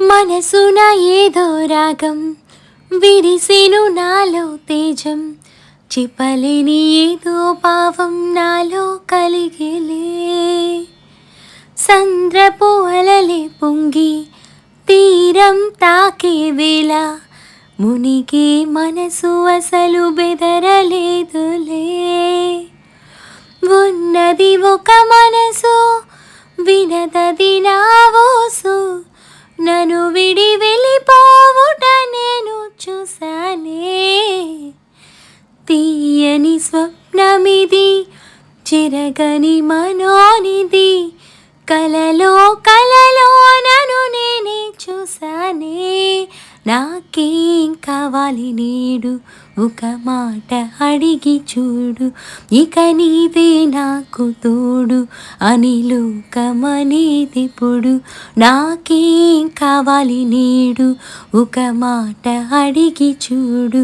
మనసున ఏదో రాగం విరిసెను నాలో తేజం, చెప్పలేని ఏదో భావం నాలో కలిగేలే. సంద్రపు అలలే పొంగి తీరం తాకే వేళ, మునిగే మనసు అసలు బెదరలేదులే. ఉన్నది ఒక మనసు, వినదది నా వోసు, నన్ను విడి వెళ్ళిపోవుట నేను చూసానే. తీయని స్వప్నమిది, చెరగని మనోనిది, కలలో కలలో నన్ను నేనే చూసానే. నాకేం కావాలి నేడు, ఒక మాట అడిగి చూడు, ఇక నీవే నాకు తోడు అని లోకమనేదిప్పుడు. నాకేం కావాలి నేడు, ఒక మాట అడిగి చూడు,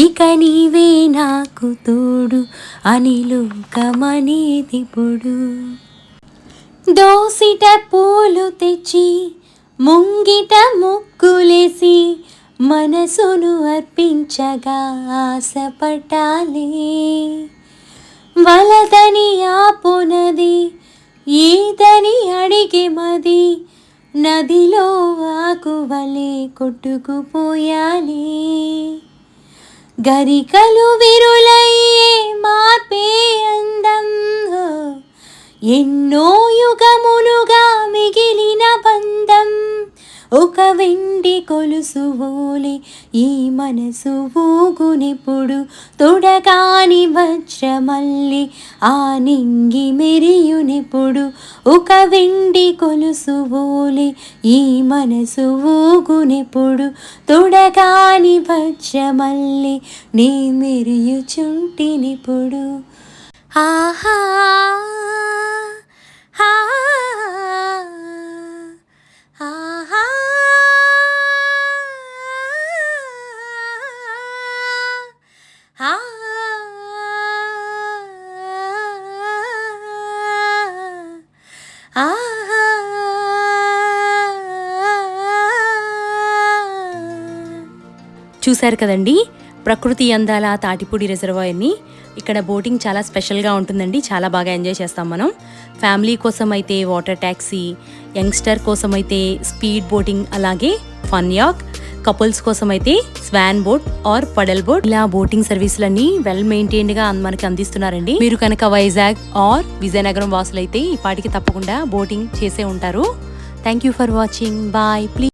ఇక నీవే నాకు తోడు అని లోకమనేదిప్పుడు. దోసిట పూలు తెచ్చి ముంగిట ముక్కులేసి, మనసును అర్పించగా ఆశపటాలే. వలదని ఆపునది ఏదని అడిగే మది, నదిలో ఆకువలే కొట్టుకుపోయానే. గరికలు విరులయ్యే మార్పే అందం, ఎన్నో యుగములుగా మిగిలిన బంధం. ఒక వెండి కొలుసు ఓలే ఈ మనసు ఊగునిప్పుడు, తొడగాని వజ్రమల్లి ఆ నింగి మెరియునిప్పుడు. ఒక వెండి కొలుసు ఓలే ఈ మనసు ఊగునిప్పుడు, తొడగాని వజ్రమల్లి నీ మెరియుచుంటినిప్పుడు. ఆహా చూశారు కదండి ప్రకృతి అందాల తాటిపూడి రిజర్వాయర్ని. ఇక్కడ బోటింగ్ చాలా స్పెషల్గా ఉంటుందండి, చాలా బాగా ఎంజాయ్ చేస్తాం మనం. ఫ్యామిలీ కోసం అయితే వాటర్ ట్యాక్సీ, యంగ్స్టర్ కోసం అయితే స్పీడ్ బోటింగ్, అలాగే ఫన్ యాక్, కపుల్స్ కోసం అయితే Schwann boat are paddle boat, ఇలా బోటింగ్ సర్వీసులన్నీ వెల్ మెయింటైన్డ్గా మనకి అందిస్తున్నారండి. మీరు కనుక వైజాగ్ ఆర్ విజయనగరం వాసులైతే ఈ పాటికి తప్పకుండా బోటింగ్ చేసే ఉంటారు. Thank you for watching. Bye. Please